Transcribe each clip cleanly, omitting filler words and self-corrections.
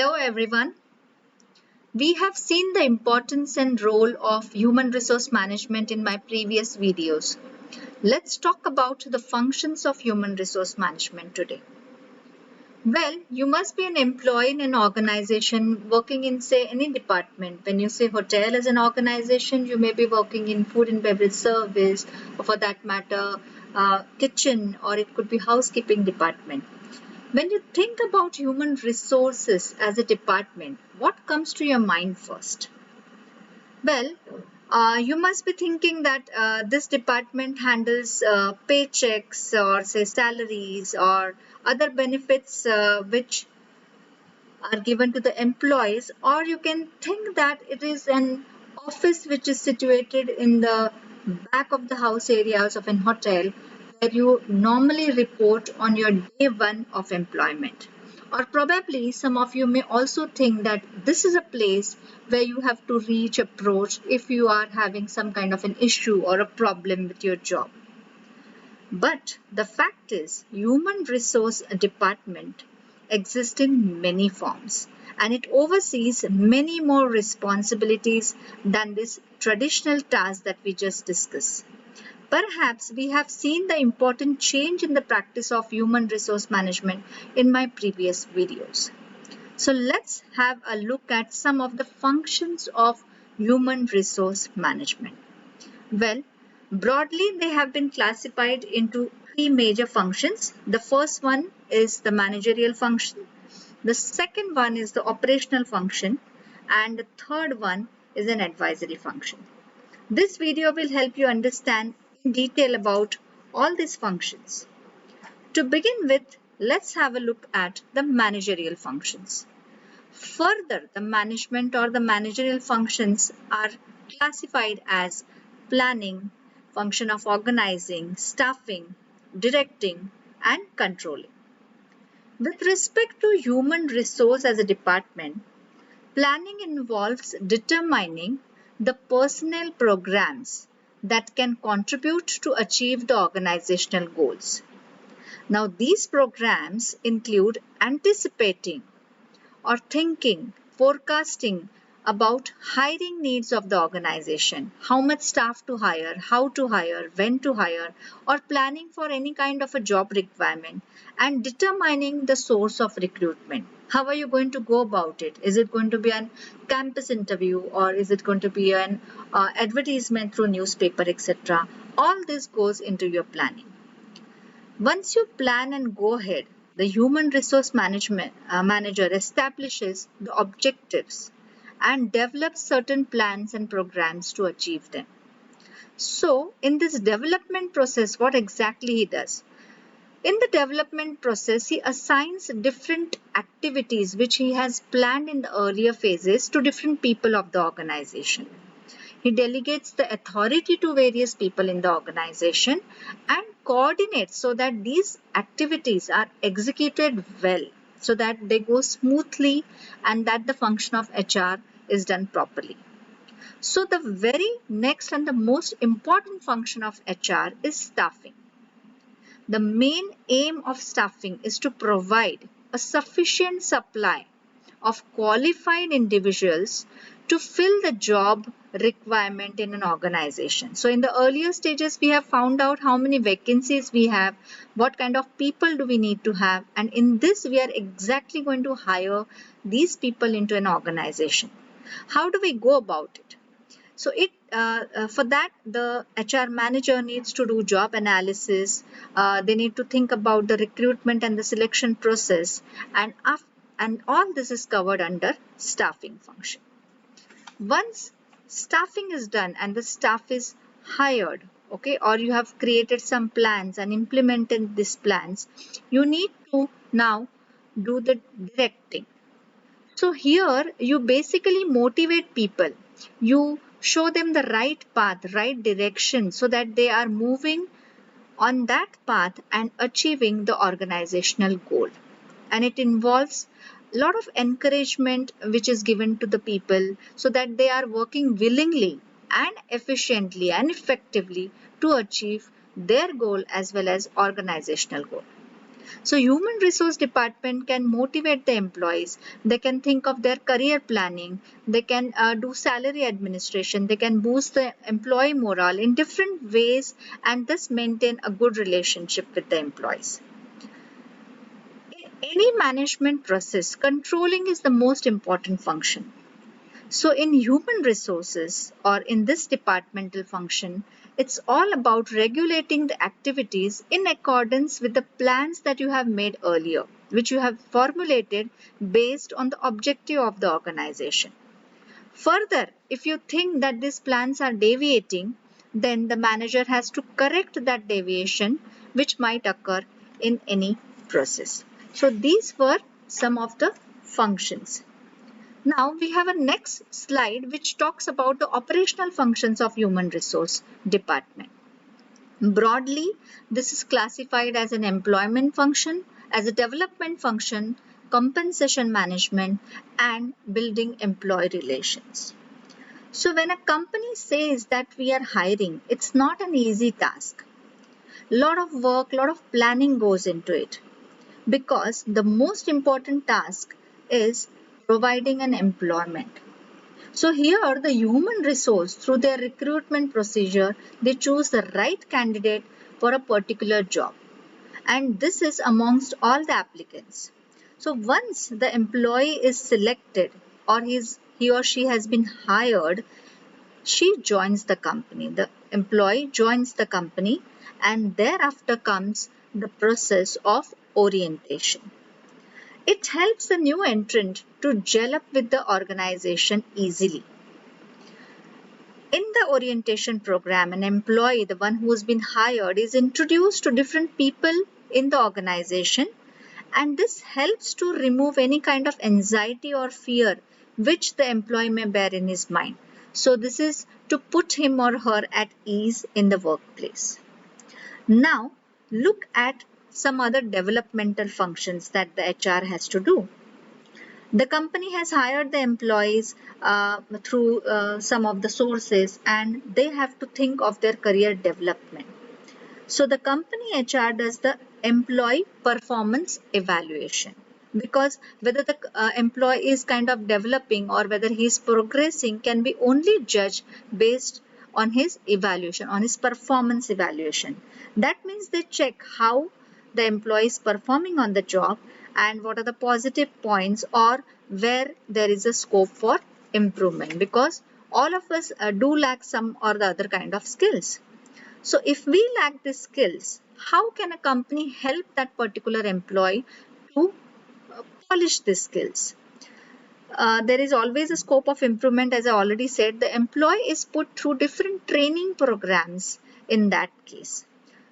Hello everyone. We have seen the importance and role of human resource management in my previous videos. Let's talk about the functions of human resource management today. Well, you must be an employee in an organization working in, say, any department. When you say hotel as an organization, you may be working in food and beverage service, or for that matter, kitchen, or it could be housekeeping department. When you think about human resources as a department, what comes to your mind first? Well, you must be thinking that this department handles paychecks or say salaries or other benefits which are given to the employees, or you can think that it is an office which is situated in the back of the house areas of an hotel where you normally report on your day one of employment. Or probably some of you may also think that this is a place where you have to approach if you are having some kind of an issue or a problem with your job. But the fact is, human resource department exists in many forms and it oversees many more responsibilities than this traditional task that we just discussed. Perhaps we have seen the important change in the practice of human resource management in my previous videos. So let's have a look at some of the functions of human resource management. Well, broadly, they have been classified into three major functions. The first one is the managerial function. The second one is the operational function. And the third one is an advisory function. This video will help you understand in detail about all these functions. To begin with, let's have a look at the managerial functions. Further, the management or the managerial functions are classified as planning, function of organizing, staffing, directing, and controlling. With respect to human resource as a department, planning involves determining the personnel programs that can contribute to achieve the organizational goals. Now, these programs include anticipating or thinking, forecasting about hiring needs of the organization, how much staff to hire, how to hire, when to hire, or planning for any kind of a job requirement, and determining the source of recruitment. How are you going to go about it? Is it going to be an campus interview or is it going to be an advertisement through newspaper, etc.? All this goes into your planning. Once you plan and go ahead, the human resource management manager establishes the objectives and develops certain plans and programs to achieve them. So, in this development process, what exactly he does? In the development process, he assigns different activities which he has planned in the earlier phases to different people of the organization. He delegates the authority to various people in the organization and coordinates so that these activities are executed well, so that they go smoothly and that the function of HR is done properly. So the very next and the most important function of HR is staffing. The main aim of staffing is to provide a sufficient supply of qualified individuals to fill the job requirement in an organization. So in the earlier stages, we have found out how many vacancies we have, what kind of people do we need to have, and in this we are exactly going to hire these people into an organization. How do we go about it? So for that, the HR manager needs to do job analysis. They need to think about the recruitment and the selection process, and all this is covered under staffing function. Once staffing is done and the staff is hired, okay, or you have created some plans and implemented these plans, you need to now do the directing. So here you basically motivate people. You show them the right path, right direction so that they are moving on that path and achieving the organizational goal. And it involves a lot of encouragement which is given to the people so that they are working willingly and efficiently and effectively to achieve their goal as well as organizational goal. So human resource department can motivate the employees. They can think of their career planning. They can do salary administration. They can boost the employee morale in different ways and thus maintain a good relationship with the employees. In any management process, controlling is the most important function. So in human resources or in this departmental function, it's all about regulating the activities in accordance with the plans that you have made earlier, which you have formulated based on the objective of the organization. Further, if you think that these plans are deviating, then the manager has to correct that deviation which might occur in any process. So these were some of the functions. Now we have a next slide which talks about the operational functions of human resource department. Broadly, this is classified as an employment function, as a development function, compensation management, and building employee relations. So when a company says that we are hiring, it's not an easy task. Lot of work, lot of planning goes into it because the most important task is providing an employment. So here the human resource through their recruitment procedure, they choose the right candidate for a particular job. And this is amongst all the applicants. So once the employee is selected or he or she has been hired, she joins the company. The employee joins the company and thereafter comes the process of orientation. It helps the new entrant to gel up with the organization easily. In the orientation program, an employee, the one who has been hired, is introduced to different people in the organization, and this helps to remove any kind of anxiety or fear which the employee may bear in his mind. So this is to put him or her at ease in the workplace. Now look at some other developmental functions that the HR has to do. The company has hired the employees through some of the sources and they have to think of their career development. So the company HR does the employee performance evaluation because whether the employee is kind of developing or whether he is progressing can be only judged based on his evaluation, on his performance evaluation. That means they check how the employee is performing on the job and what are the positive points or where there is a scope for improvement, because all of us do lack some or the other kind of skills. So if we lack these skills, how can a company help that particular employee to polish these skills? There is always a scope of improvement. As I already said, the employee is put through different training programs in that case.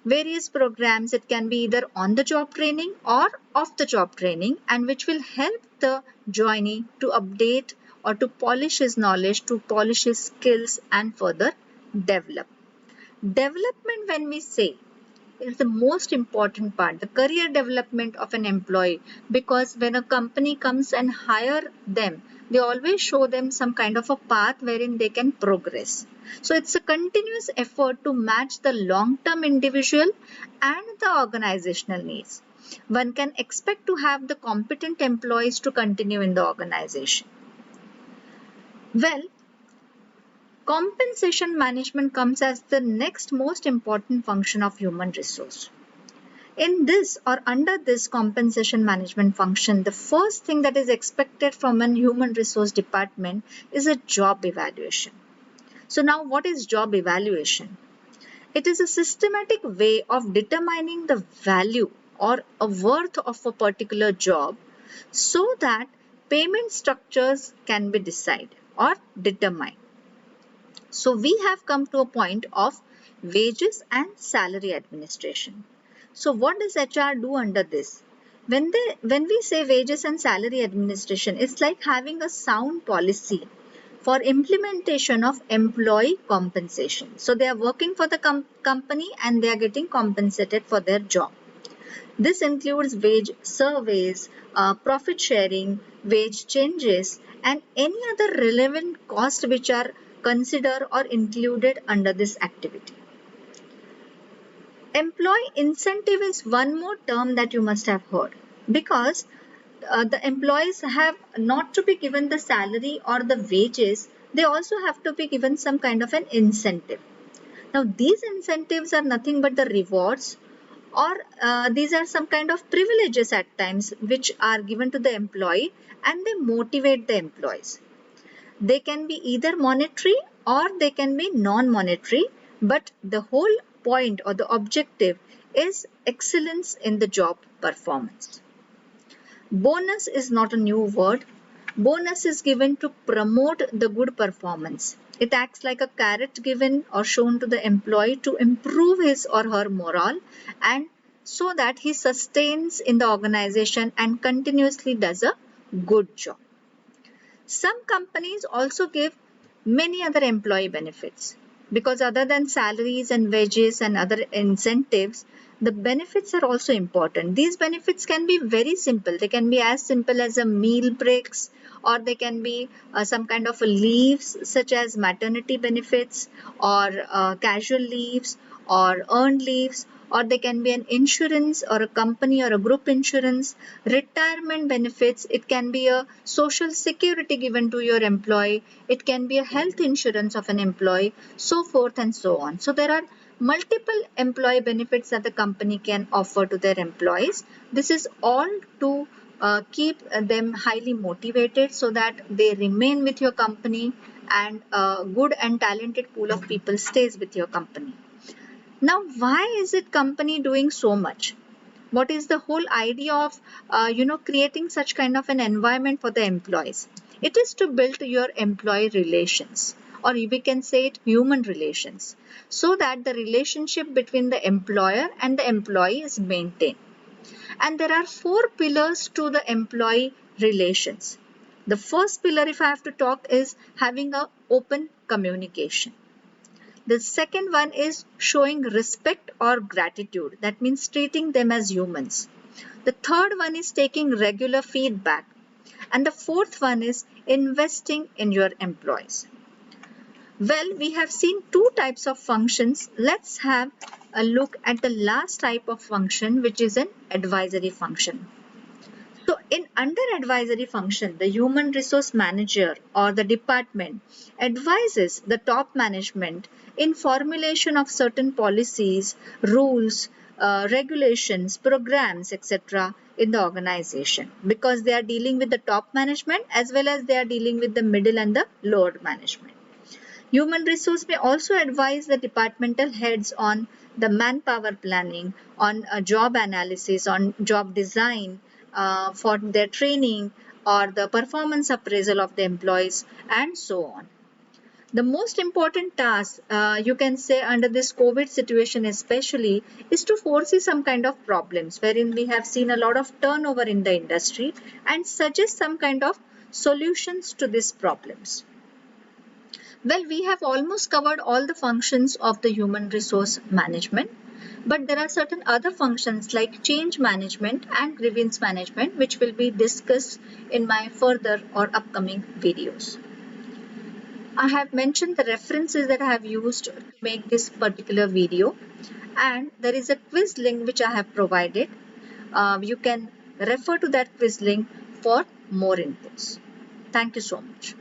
Various programs, it can be either on the job training or off the job training, and which will help the joinee to update or to polish his knowledge, to polish his skills and further develop. Development, when we say, is the most important part, the career development of an employee, because when a company comes and hire them, they always show them some kind of a path wherein they can progress. So it's a continuous effort to match the long-term individual and the organizational needs. One can expect to have the competent employees to continue in the organization. Well, compensation management comes as the next most important function of human resource. In this or under this compensation management function, the first thing that is expected from a human resource department is a job evaluation. So now what is job evaluation? It is a systematic way of determining the value or a worth of a particular job so that payment structures can be decided or determined. So we have come to a point of wages and salary administration. So what does HR do under this? When we say wages and salary administration, it's like having a sound policy for implementation of employee compensation. So they are working for the company and they are getting compensated for their job. This includes wage surveys, profit sharing, wage changes, and any other relevant costs which are considered or included under this activity. Employee incentive is one more term that you must have heard, because the employees have not to be given the salary or the wages, they also have to be given some kind of an incentive. Now these incentives are nothing but the rewards, or these are some kind of privileges at times which are given to the employee, and they motivate the employees. They can be either monetary or they can be non-monetary, but the whole point or the objective is excellence in the job performance. Bonus is not a new word. Bonus is given to promote the good performance. It acts like a carrot given or shown to the employee to improve his or her morale, and so that he sustains in the organization and continuously does a good job. Some companies also give many other employee benefits, because other than salaries and wages and other incentives, the benefits are also important. These benefits can be very simple. They can be as simple as a meal breaks, or they can be some kind of leaves such as maternity benefits, or casual leaves, or earned leaves, or they can be an insurance or a company or a group insurance, retirement benefits. It can be a social security given to your employee. It can be a health insurance of an employee, so forth and so on. So there are multiple employee benefits that the company can offer to their employees. This is all to keep them highly motivated so that they remain with your company, and a good and talented pool of people stays with your company. Now, why is it company doing so much? What is the whole idea of creating such kind of an environment for the employees? It is to build your employee relations, or we can say it human relations, so that the relationship between the employer and the employee is maintained. And there are four pillars to the employee relations. The first pillar, if I have to talk, is having a open communication. The second one is showing respect or gratitude. That means treating them as humans. The third one is taking regular feedback. And the fourth one is investing in your employees. Well, we have seen two types of functions. Let's have a look at the last type of function, which is an advisory function. So in under advisory function, the human resource manager or the department advises the top management in formulation of certain policies, rules, regulations, programs, etc. in the organization, because they are dealing with the top management as well as they are dealing with the middle and the lower management. Human resource may also advise the departmental heads on the manpower planning, on job analysis, on job design, for their training or the performance appraisal of the employees, and so on. The most important task, you can say under this COVID situation especially, is to foresee some kind of problems wherein we have seen a lot of turnover in the industry, and suggest some kind of solutions to these problems. Well, we have almost covered all the functions of the human resource management, but there are certain other functions like change management and grievance management, which will be discussed in my further or upcoming videos. I have mentioned the references that I have used to make this particular video, and there is a quiz link which I have provided. You can refer to that quiz link for more inputs. Thank you so much.